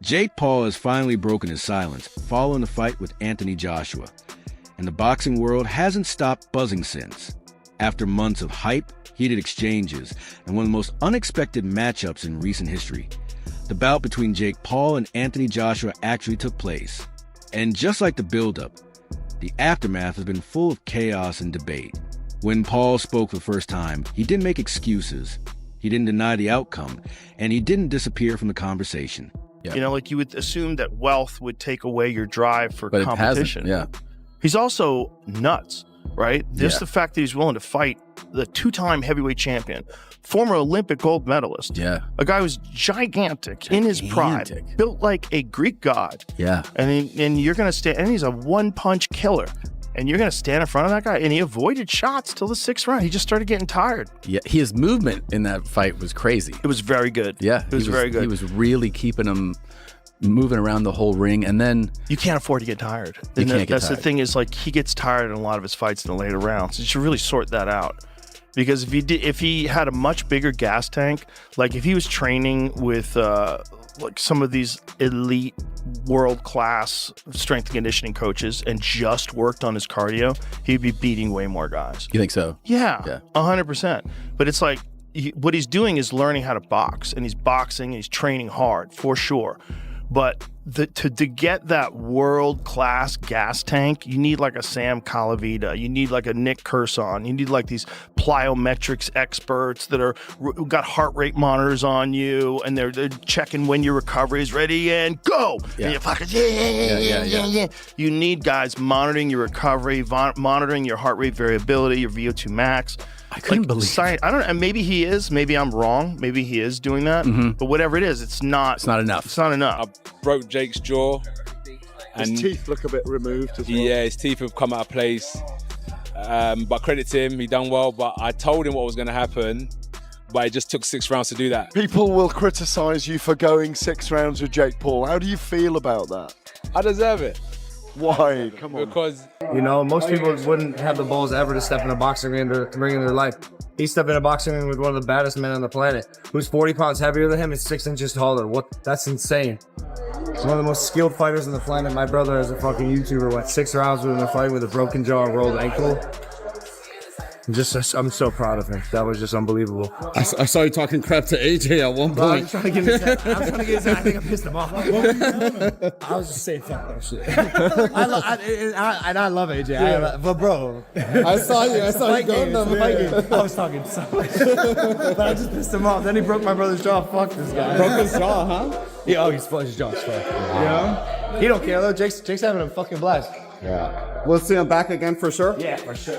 Jake Paul has finally broken his silence following the fight with Anthony Joshua, and the boxing world hasn't stopped buzzing since. After months of hype, heated exchanges, and one of the most unexpected matchups in recent history, the bout between Jake Paul and Anthony Joshua actually took place. And just like the build-up, the aftermath has been full of chaos and debate. When Paul spoke for the first time, he didn't make excuses, he didn't deny the outcome, and he didn't disappear from the conversation. Yeah. You know, like you would assume that wealth would take away your drive for but competition. It hasn't, yeah. He's also nuts, right? Just the fact that he's willing to fight the two-time heavyweight champion, former Olympic gold medalist. Yeah. A guy who's gigantic in his pride, built like a Greek god. Yeah. And you're going to stand, and he's a one-punch killer. And you're going to stand in front of that guy. And he avoided shots till the 6th round. He just started getting tired. Yeah, his movement in that fight was crazy. It was very good. Yeah. It was very good. He was really keeping him moving around the whole ring. And then you can't afford to get tired. That's the thing is, like, he gets tired in a lot of his fights in the later rounds. You should really sort that out. Because if he had a much bigger gas tank, like if he was training with like some of these elite world-class strength and conditioning coaches and just worked on his cardio, he'd be beating way more guys. You think so? Yeah. 100%. But it's like what he's doing is learning how to box, and he's boxing and he's training hard for sure. But to get that world-class gas tank, you need like a Sam Calavita. You need like a Nick Curson. You need like these plyometrics experts that got heart rate monitors on you, and they're checking when your recovery is ready and go. Yeah. And you're fucking yeah. You need guys monitoring your recovery, monitoring your heart rate variability, your VO2 max. I couldn't believe it. I don't know. Maybe he is. Maybe I'm wrong. Maybe he is doing that. Mm-hmm. But whatever it is, it's not enough. It's not enough. I broke Jake's jaw. His teeth look a bit removed as well. Yeah, his teeth have come out of place. But credit to him, he done well. But I told him what was going to happen. But it just took 6 rounds to do that. People will criticize you for going 6 rounds with Jake Paul. How do you feel about that? I deserve it. Why? Come on. Because, you know, most people wouldn't have the balls ever to step in a boxing ring to bring in their life. He stepped in a boxing ring with one of the baddest men on the planet, who's 40 pounds heavier than him and 6 inches taller. That's insane. He's one of the most skilled fighters on the planet. My brother, as a fucking YouTuber, went 6 rounds with him in a fight with a broken jaw and rolled ankle. I'm so proud of him. That was just unbelievable. I saw you talking crap to AJ at one point. I'm trying to get his head. I think I pissed him off. I was just saying fuck that shit. I love AJ. But bro, I saw you going on the fight game. I was talking so much. But I just pissed him off. Then he broke my brother's jaw. Fuck this guy. Broke his jaw, huh? Yeah, his jaw's fucked. Yeah. He don't care though. Jake's having a fucking blast. Yeah. We'll see him back again for sure? Yeah, for sure.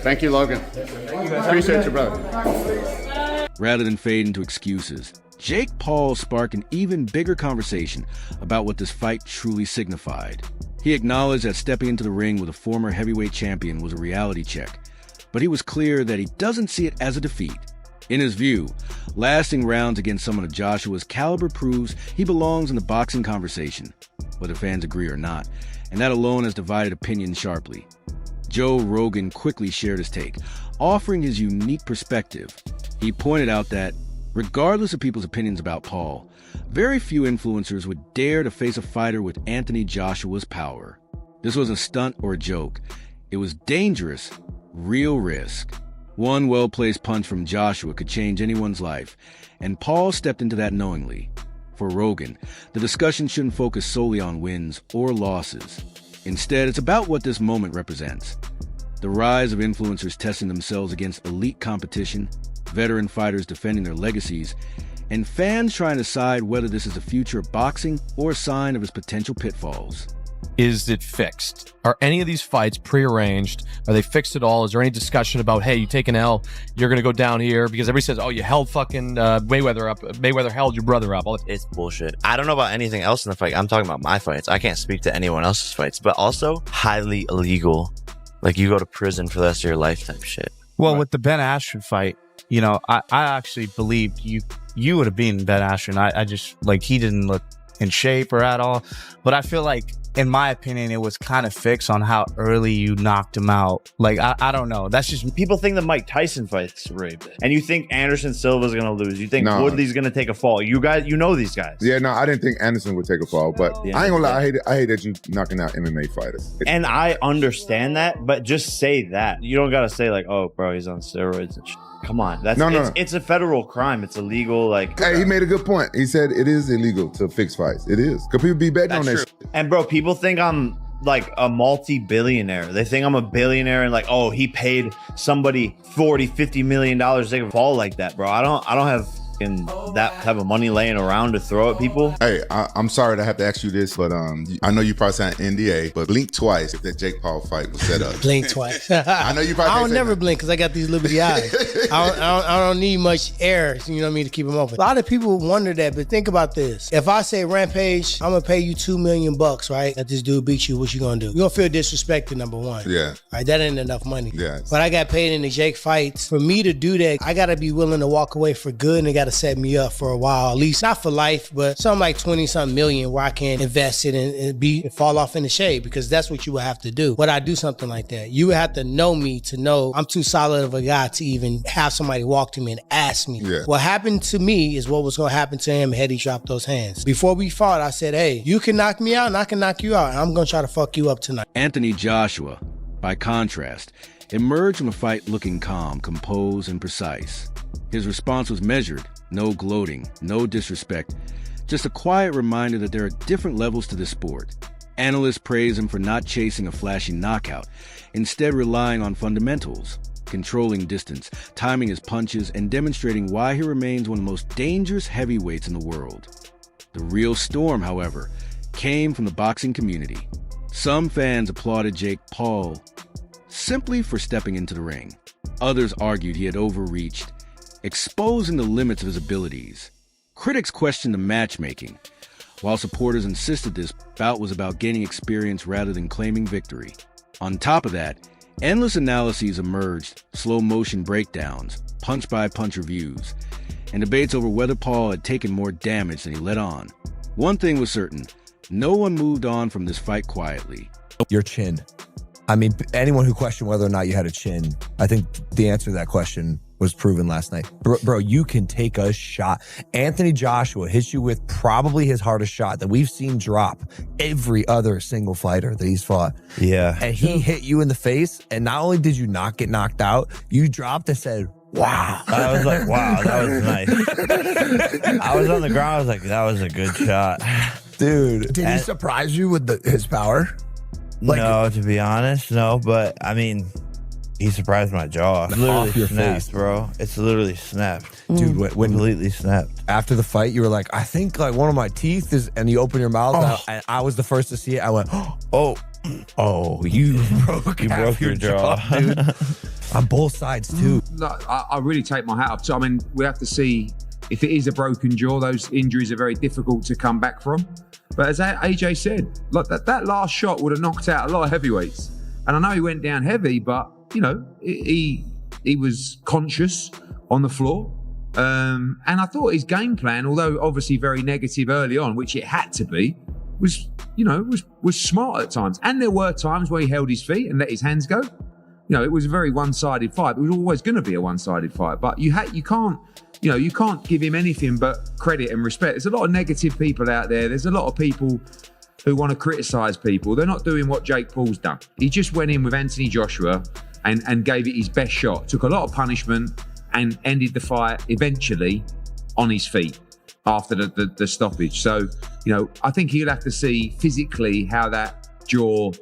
Thank you, Logan. Thank you guys. Appreciate you, brother. Rather than fade into excuses, Jake Paul sparked an even bigger conversation about what this fight truly signified. He acknowledged that stepping into the ring with a former heavyweight champion was a reality check, but he was clear that he doesn't see it as a defeat. In his view, lasting rounds against someone of Joshua's caliber proves he belongs in the boxing conversation, whether fans agree or not, and that alone has divided opinion sharply. Joe Rogan quickly shared his take, offering his unique perspective. He pointed out that, regardless of people's opinions about Paul, very few influencers would dare to face a fighter with Anthony Joshua's power. This wasn't a stunt or a joke. It was dangerous, real risk. One well-placed punch from Joshua could change anyone's life, and Paul stepped into that knowingly. For Rogan, the discussion shouldn't focus solely on wins or losses. Instead, it's about what this moment represents. The rise of influencers testing themselves against elite competition, veteran fighters defending their legacies, and fans trying to decide whether this is the future of boxing or a sign of its potential pitfalls. Is it fixed? Are any of these fights prearranged? Are they fixed at all? Is there any discussion about, hey, you take an L, you're going to go down here? Because everybody says, oh, you held fucking Mayweather up. Mayweather held your brother up. It's bullshit. I don't know about anything else in the fight. I'm talking about my fights. I can't speak to anyone else's fights, but also highly illegal. Like you go to prison for the rest of your life type shit. Well, with the Ben Askren fight, you know, I actually believed you would have beaten Ben Askren. I just, like, he didn't look in shape or at all. But I feel like, in my opinion, it was kind of fixed on how early you knocked him out. Like, I don't know. That's just People think the Mike Tyson fight's rigged, and you think Anderson Silva's gonna lose. You think No. Woodley's gonna take a fall. You guys, you know these guys. Yeah, no, I didn't think Anderson would take a fall, but Yeah. I ain't gonna lie. I hate that you knocking out MMA fighters. And I understand that, but just say that. You don't gotta say like, "Oh, bro, he's on steroids." And Come on, it's a federal crime. It's illegal. Like, Hey, he made a good point. He said it is illegal to fix fights. It is. Because people be betting on that shit. And bro, people think I'm like a multi-billionaire. They think I'm a billionaire and like, oh, he paid somebody $40-50 million to take a fall like that, bro. I don't have that type of money laying around to throw at people. Hey, I'm sorry to have to ask you this, but I know you probably signed NDA, but blink twice if that Jake Paul fight was set up. Blink twice. I know you probably I don't never blink because I got these liberty eyes. I don't need much air, you know what I mean, to keep them open. A lot of people wonder that, but think about this. If I say, Rampage, I'm gonna pay you $2 million, right? That this dude beat you, what you gonna do? You gonna feel disrespected, number one. Yeah. Right, that ain't enough money. Yeah. But I got paid in the Jake fights. For me to do that, I gotta be willing to walk away for good, and it gotta set me up for a while, at least not for life, but something like 20-something million where I can invest it and fall off in the shade, because that's what you would have to do. Would I do something like that? You would have to know me to know I'm too solid of a guy to even have somebody walk to me and ask me. Yeah. What happened to me is what was going to happen to him had he dropped those hands. Before we fought, I said, hey, you can knock me out and I can knock you out, and I'm going to try to fuck you up tonight. Anthony Joshua, by contrast, emerged from the fight looking calm, composed, and precise. His response was measured, no gloating, no disrespect, just a quiet reminder that there are different levels to this sport. Analysts praise him for not chasing a flashy knockout, instead relying on fundamentals, controlling distance, timing his punches, and demonstrating why he remains one of the most dangerous heavyweights in the world. The real storm, however, came from the boxing community. Some fans applauded Jake Paul simply for stepping into the ring. Others argued he had overreached, exposing the limits of his abilities. Critics questioned the matchmaking, while supporters insisted this bout was about gaining experience rather than claiming victory. On top of that, endless analyses emerged, slow-motion breakdowns, punch-by-punch reviews, and debates over whether Paul had taken more damage than he let on. One thing was certain, no one moved on from this fight quietly. Your chin. I mean, anyone who questioned whether or not you had a chin, I think the answer to that question was proven last night. Bro, you can take a shot. Anthony Joshua hits you with probably his hardest shot that we've seen drop every other single fighter that he's fought. Yeah. And he hit you in the face, and not only did you not get knocked out, you dropped and said, wow. I was like, wow, that was nice. I was on the ground. I was like, that was a good shot. Dude. Did he surprise you with his power? No, to be honest, no. But, I mean, he surprised my jaw. It's literally Off your snapped, face. bro. It's literally snapped. Dude, when completely snapped. After the fight, you were like, I think like one of my teeth is, and you open your mouth, and I was the first to see it. I went, oh, you broke your jaw, dude. On both sides, too. I really take my hat off. So, I mean, we have to see if it is a broken jaw. Those injuries are very difficult to come back from. But as AJ said, like that last shot would have knocked out a lot of heavyweights. And I know he went down heavy, but you know he was conscious on the floor. And I thought his game plan, although obviously very negative early on, which it had to be, was smart at times. And there were times where he held his feet and let his hands go. You know, it was a very one-sided fight. It was always going to be a one-sided fight. But you can't give him anything but credit and respect. There's a lot of negative people out there. There's a lot of people who want to criticize people. They're not doing what Jake Paul's done. He just went in with Anthony Joshua and gave it his best shot. Took a lot of punishment and ended the fight eventually on his feet after the stoppage. So, you know, I think he'll have to see physically how that jaw,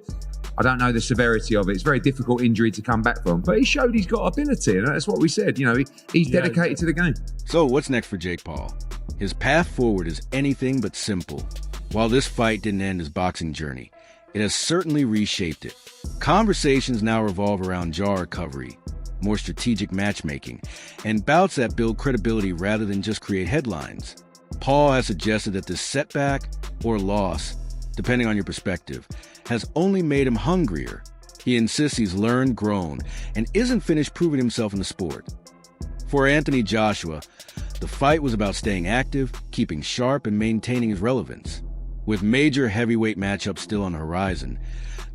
I don't know the severity of it. It's a very difficult injury to come back from. But he showed he's got ability, and that's what we said. You know, he's dedicated to the game. So what's next for Jake Paul? His path forward is anything but simple. While this fight didn't end his boxing journey, it has certainly reshaped it. Conversations now revolve around jaw recovery, more strategic matchmaking, and bouts that build credibility rather than just create headlines. Paul has suggested that this setback or loss, depending on your perspective, has only made him hungrier. He insists he's learned, grown, and isn't finished proving himself in the sport. For Anthony Joshua, the fight was about staying active, keeping sharp, and maintaining his relevance. With major heavyweight matchups still on the horizon,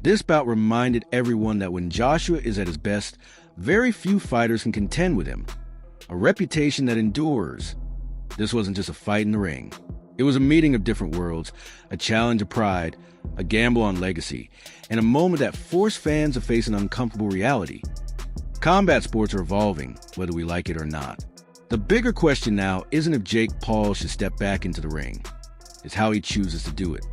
this bout reminded everyone that when Joshua is at his best, very few fighters can contend with him. A reputation that endures. This wasn't just a fight in the ring. It was a meeting of different worlds, a challenge of pride, a gamble on legacy, and a moment that forced fans to face an uncomfortable reality. Combat sports are evolving, whether we like it or not. The bigger question now isn't if Jake Paul should step back into the ring. It's how he chooses to do it.